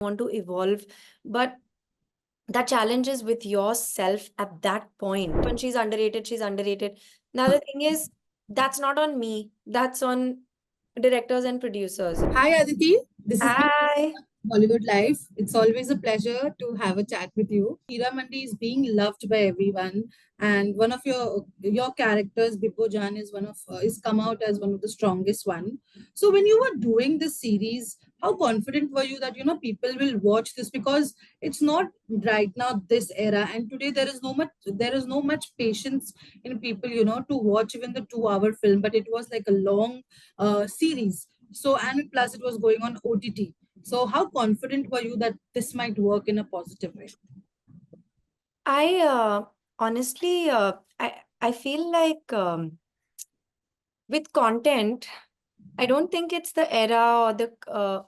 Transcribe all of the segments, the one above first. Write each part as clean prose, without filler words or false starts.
want to evolve, but that challenge is with yourself at that point. When she's underrated, she's underrated. Now the thing is, that's not on me. That's on directors and producers. Hi Aditi, this is I Bollywood Life. It's always a pleasure to have a chat with you. Heeramandi is being loved by everyone, and one of your characters, Bippo Jan, is come out as one of the strongest one. So when you were doing this series, how confident were you that people will watch this, because it's not right now this era, and today there is no much patience in people to watch even the 2 hour film, but it was like a long series. So and plus it was going on OTT. So, how confident were you that this might work in a positive way? I honestly I feel like with content, I don't think it's the era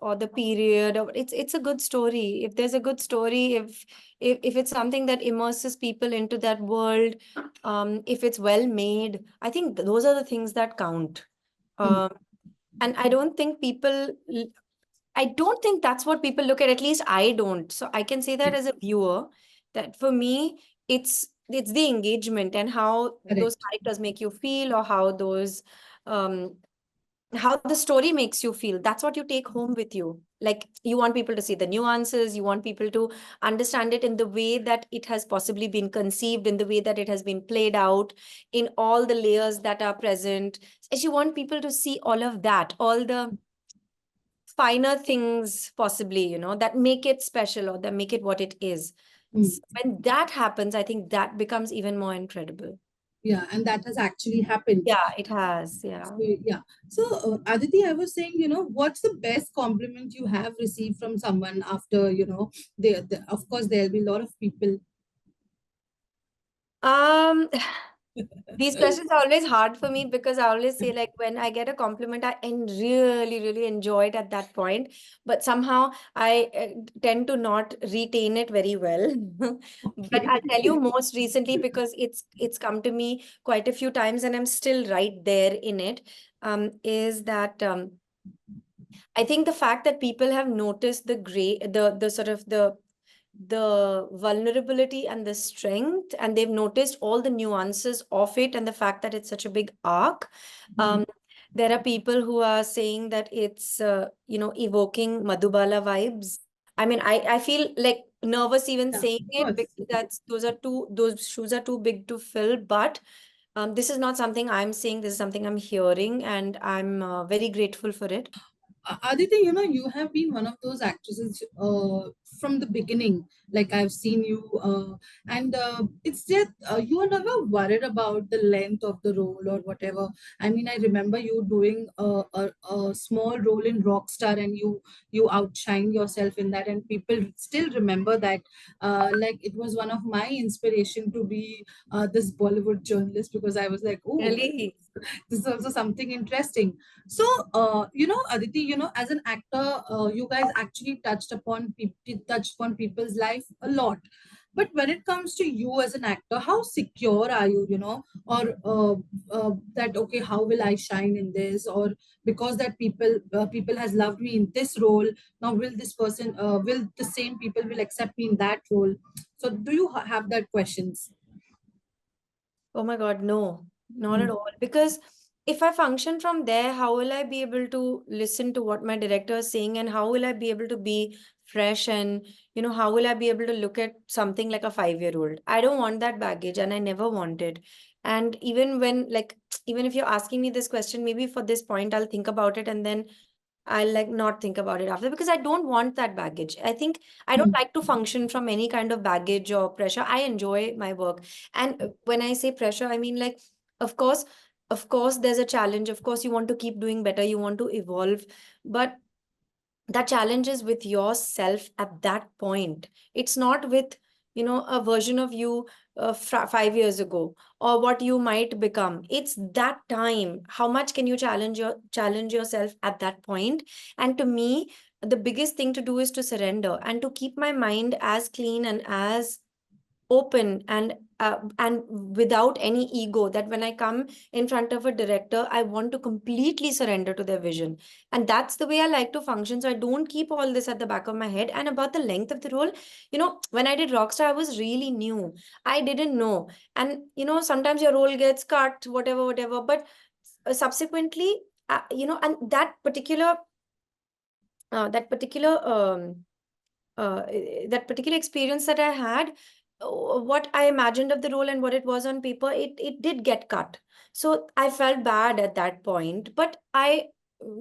or the period, or it's a good story. If there's a good story, if it's something that immerses people into that world, if it's well made, I think those are the things that count. Hmm. Um, and I don't think that's what people look at least I don't. So I can say that as a viewer, that for me, it's the engagement and how those Correct. characters make you feel, or um how the story makes you feel. That's what you take home with you. Like, you want people to see the nuances, you want people to understand it in the way that it has possibly been conceived, in the way that it has been played out, in all the layers that are present. As you want people to see all of that, all the finer things possibly, that make it special or that make it what it is. Hmm. When that happens, I think that becomes even more incredible. Yeah, and that has actually happened. Yeah, it has. Yeah. So, yeah. So, Aditi, I was saying, what's the best compliment you have received from someone after, of course, there'll be a lot of people. Um, these questions are always hard for me because I always say, like, when I get a compliment, really, really enjoy it at that point. But somehow I tend to not retain it very well. But Okay. I'll tell you most recently, because it's come to me quite a few times and I'm still right there in it. Is that I think the fact that people have noticed the sort of the vulnerability and the strength, and they've noticed all the nuances of it, and the fact that it's such a big arc. Hmm. um there are people who are saying that it's evoking Madhubala vibes. I mean, I feel like nervous even Yeah, saying of it, course. because those shoes are too big to fill. But this is not something I'm saying, this is something I'm hearing, and I'm very grateful for it. Aditi, you have been one of those actresses from the beginning. Like I've seen you, and it's just you are never worried about the length of the role or whatever. I mean, I remember you doing a small role in Rockstar, and you outshine yourself in that, and people still remember that. Like it was one of my inspiration to be this Bollywood journalist, because I was like, oh, Really? this is also something interesting. So, Aditi, as an actor, you guys actually touched upon people's life a lot. But when it comes to you as an actor, how secure are you? Or that okay, how will I shine in this? Or because that people has loved me in this role, now will the same people will accept me in that role? So, do you have that questions? Oh my God, no, not at Mm. all. Because if I function from there, how will I be able to listen to what my director is saying, and how will I be able to be fresh, and how will I be able to look at something like a 5-year-old? I don't want that baggage, and I never wanted. And even when, like, even if you're asking me this question, maybe for this point, I'll think about it, and then I'll like not think about it after, because I don't want that baggage. I think I don't Mm. like to function from any kind of baggage or pressure. I enjoy my work. And when I say pressure, I mean, like, of course, of course, there's a challenge. Of course, you want to keep doing better, you want to evolve. But that challenge is with yourself at that point. It's not with a version of you 5 years ago, or what you might become. It's that time. How much can you challenge yourself at that point? And to me, the biggest thing to do is to surrender and to keep my mind as clean and as open and without any ego, that when I come in front of a director, I want to completely surrender to their vision. And that's the way I like to function. So I don't keep all this at the back of my head. And about the length of the role, when I did Rockstar, I was really new. I didn't know. And, sometimes your role gets cut, whatever, whatever. But subsequently, and that particular that particular experience that I had, what I imagined of the role and what it was on paper, it did get cut. So I felt bad at that point, but I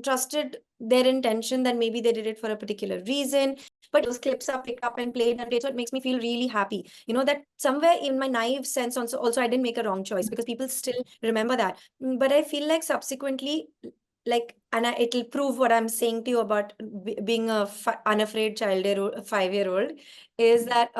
trusted their intention that maybe they did it for a particular reason. But those clips are picked up and played and played, so it makes me feel really happy. That somewhere in my naive sense also I didn't make a wrong choice, because people still remember that. But I feel like subsequently, like, and it'll prove what I'm saying to you about being a unafraid child, 5-year-old, is that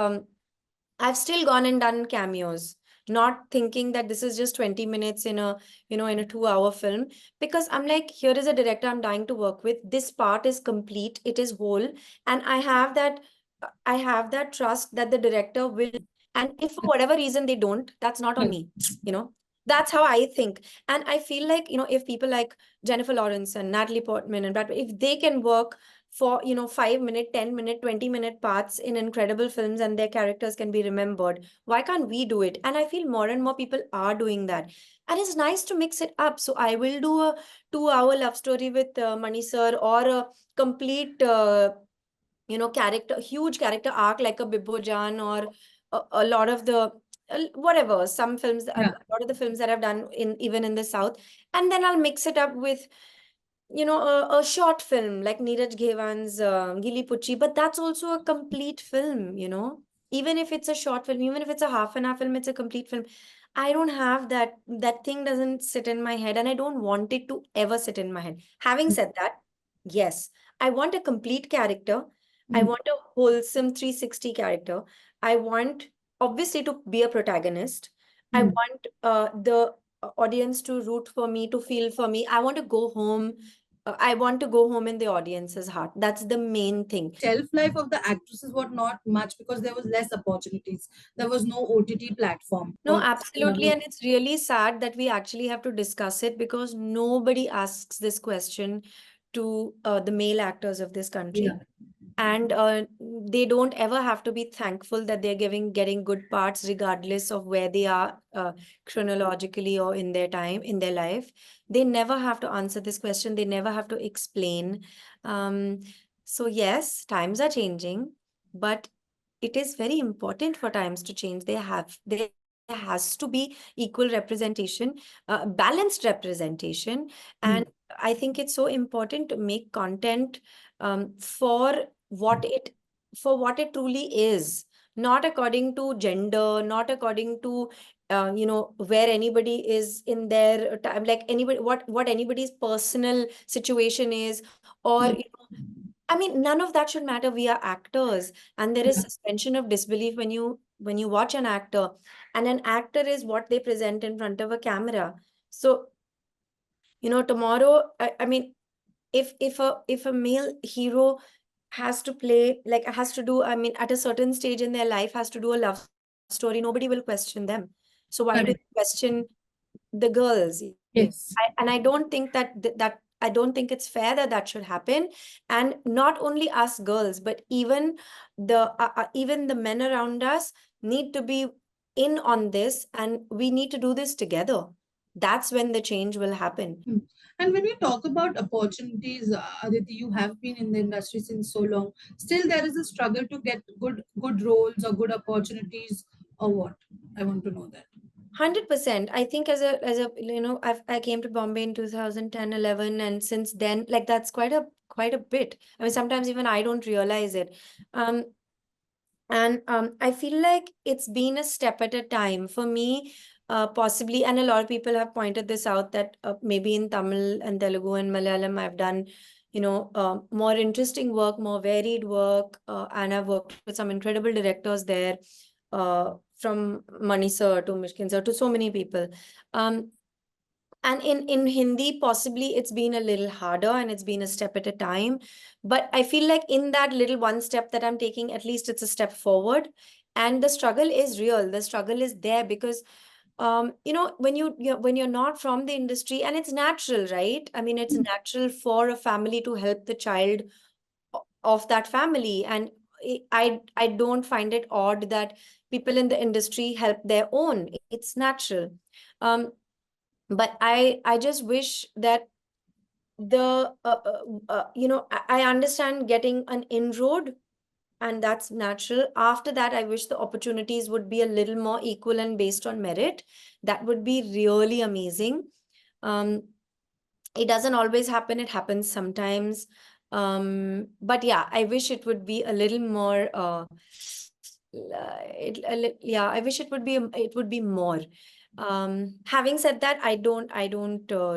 I've still gone and done cameos, not thinking that this is just 20 minutes in a 2-hour film, because I'm like, here is a director I'm dying to work with. This part is complete, it is whole, and I have that trust that the director will. And if for whatever reason they don't, that's not on me. You know, that's how I think. And I feel like, if people like Jennifer Lawrence and Natalie Portman and Brad Pitt, if they can work for 5-minute, 10-minute, 20-minute parts in incredible films and their characters can be remembered, why can't we do it? And I feel more and more people are doing that, and it's nice to mix it up. So I will do a 2-hour love story with Mani sir, or a complete huge character arc like a Bibbo Jan, or a lot of the whatever, some films, a Yeah. lot of the films that I've done in even in the South. And then I'll mix it up with a short film like Neeraj Ghewan's Gili Pucci, but that's also a complete film. Even if it's a short film, even if it's a half an hour film, it's a complete film. I don't have that thing doesn't sit in my head, and I don't want it to ever sit in my head. Having said that, yes, I want a complete character. I Mm. want a wholesome 360 character. I want, obviously, to be a protagonist. I Mm. want the audience to root for me, to feel for me. I want to go home. I want to go home in the audience's heart. That's the main thing. Shelf life of the actresses was not much because there was less opportunities. There was no OTT platform No, or absolutely. And it's really sad that we actually have to discuss it, because nobody asks this question to the male actors of this yeah. country. And they don't ever have to be thankful that they're getting good parts, regardless of where they are chronologically or in their time, in their life. They never have to answer this question. They never have to explain. Um, so yes, times are changing, but it is very important for times to change. There has to be equal representation, balanced representation. Mm. And I think it's so important to make content um, for what it what it truly is, not according to gender, not according to where anybody is in their time, like anybody, what anybody's personal situation is, or Mm. I mean, none of that should matter. We are actors, and there is Yeah. suspension of disbelief when you watch an actor, and an actor is what they present in front of a camera. So, tomorrow, I mean, if a male hero has to play, like, has to do, I mean, at a certain stage in their life, has to do a love story, nobody will question them. So why do Correct. you question the girls? Yes. And I don't think that I don't think it's fair that that should happen. And not only us girls, but even the men around us need to be in on this, and we need to do this together. That's when the change will happen. Mm. And when you talk about opportunities, Aditi, you have been in the industry since so long. Still, there is a struggle to get good roles or good opportunities, or what? I want to know that. 100%. I think I came to Bombay in 2010, 11, and since then, like, that's quite a bit. I mean, sometimes even I don't realize it. Um, and I feel like it's been a step at a time for me, possibly. And a lot of people have pointed this out, that maybe in Tamil and Telugu and Malayalam, I've done, more interesting work, more varied work, and I've worked with some incredible directors there, from Mani sir to Mishkin sir to so many people. Um, and in Hindi, possibly it's been a little harder and it's been a step at a time. But I feel like in that little one step that I'm taking, at least it's a step forward. And the struggle is real. The struggle is there because when you're not from the industry, and it's natural, right? I mean, it's natural for a family to help the child of that family. And I don't find it odd that people in the industry help their own. It's natural. um but I just wish that the I understand getting an inroad, and that's natural. After that, I wish the opportunities would be a little more equal and based on merit. That would be really amazing. um it doesn't always happen, it happens sometimes. But yeah, I wish it would be a little more yeah, I wish it would be more. Having said that, I don't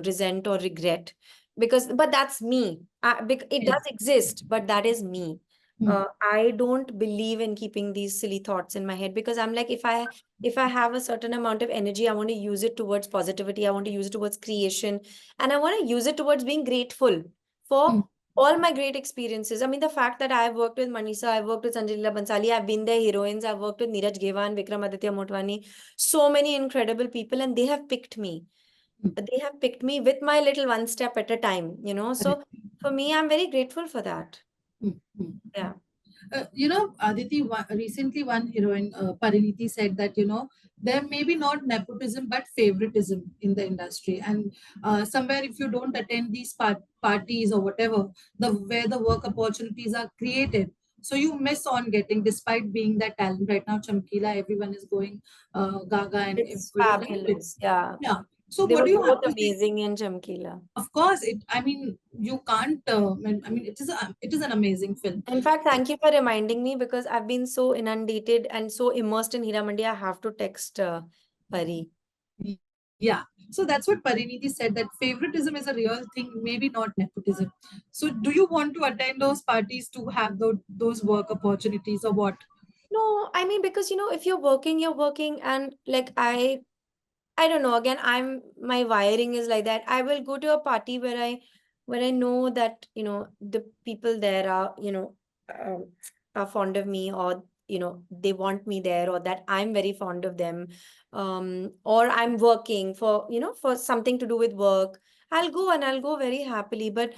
resent or regret, because but that's me. It Yes. does exist, but that is me. Mm, I don't believe in keeping these silly thoughts in my head, because I'm like, if I have a certain amount of energy, I want to use it towards positivity, I want to use it towards creation, and I want to use it towards being grateful mm, for all my great experiences. I mean, the fact that I've worked with Manisa, I've worked with Sanjay Leela Bansali, I've been their heroines, I've worked with Neeraj Gewan, Vikram Aditya Motwani, so many incredible people, and they have picked me. mm. They have picked me with my little one step at a time, you know. Correct. So for me, I'm very grateful for that. Mm, mm. Yeah. Aditi, recently one heroine, Pariniti, said that, there may be not nepotism but favoritism in the industry. And somewhere, if you don't attend these parties or whatever, where the work opportunities are created, so you miss on getting, despite being that talent. Right now, Chamkila, everyone is going gaga and It's everything. fabulous. Yeah. Yeah. So They what were do you have both to say? amazing in Chamkila. Of course, I mean, you can't. I mean, it is an amazing film. In fact, thank you for reminding me, because I've been so inundated and so immersed in Heeramandi. I have to text Pari. Yeah. So that's what Pariniti said, that favoritism is a real thing, maybe not nepotism. So do you want to attend those parties to have those work opportunities or what? No, I mean, because if you're working, and like I don't know. Again, my wiring is like that. I will go to a party where I know that the people there um, are fond of me, or they want me there, or that I'm very fond of them, or I'm working for for something to do with work. I'll go, and I'll go very happily. But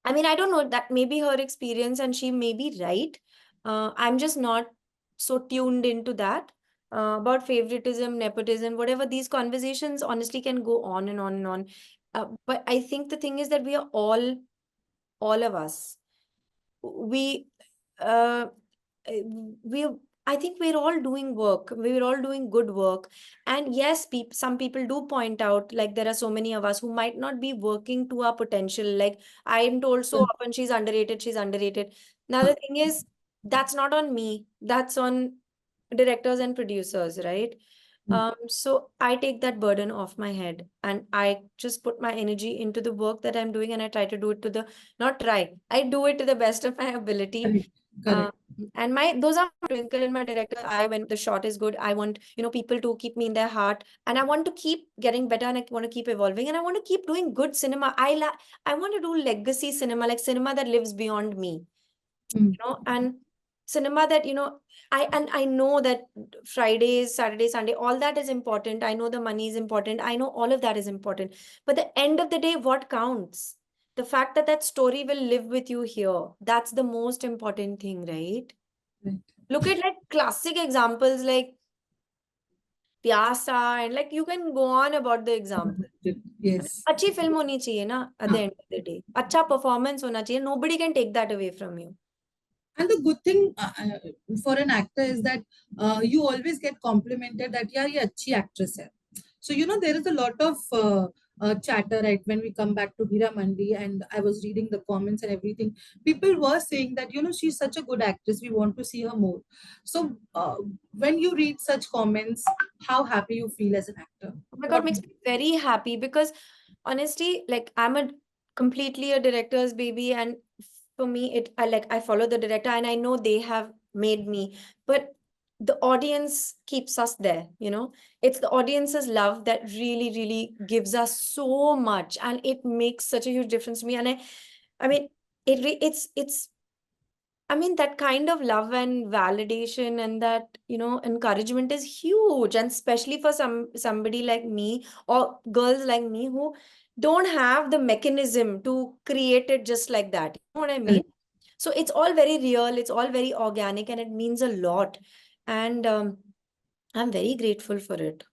I mean, I don't know, that may be her experience, and she may be right. I'm just not so tuned into that. About favoritism, nepotism, whatever, these conversations honestly can go on and on and on. But I think the thing is that we are all of us, we uh, uh, we I think we're all doing work, we're all doing good work. And yes, some people do point out, like, there are so many of us who might not be working to our potential. Like, I'm told so Mm, often, she's underrated, she's underrated. Now the thing is, that's not on me, that's on directors and producers, right? mm, So I take that burden off my head, and I just put my energy into the work that I'm doing, and I try to do it to the not try. I do it to the best of my ability. correct. Um, Correct. and my those are my twinkle in my director eye when the shot is good. I want, people to keep me in their heart, and I want to keep getting better, and I want to keep evolving, and I want to keep doing good cinema. I want to do legacy cinema, like cinema that lives beyond me, Mm, and cinema that I know that Fridays, Saturday, Sunday, all that is important. I know the money is important, I know all of that is important, but the end of the day, what counts, the fact that that story will live with you here, that's the most important thing, right? right. Look at, like, classic examples like Pyasa, and like you can go on about the example. Yes. अच्छी film होनी चाहिए ना, at the Ah. end of the day अच्छा performance होना चाहिए, nobody can take that away from you. And the good thing for an actor is that you always get complimented that yeah, ये अच्छी actress है. So there is a lot of chatter, right, when we come back to Hira Mandi, and I was reading the comments and everything. People were saying that she's such a good actress. We want to see her more. So when you read such comments, how happy you feel as an actor? Oh my God, What? makes me very happy, because honestly, like, I'm a completely a director's baby, and for me, I follow the director, and I know they have made me, but the audience keeps us there, It's the audience's love that really, really gives us so much, and it makes such a huge difference to me. And I mean, it's I mean, that kind of love and validation and that, encouragement is huge. And especially for somebody like me or girls like me who don't have the mechanism to create it just like that. You know what I mean? So it's all very real, it's all very organic, and it means a lot. And I'm very grateful for it.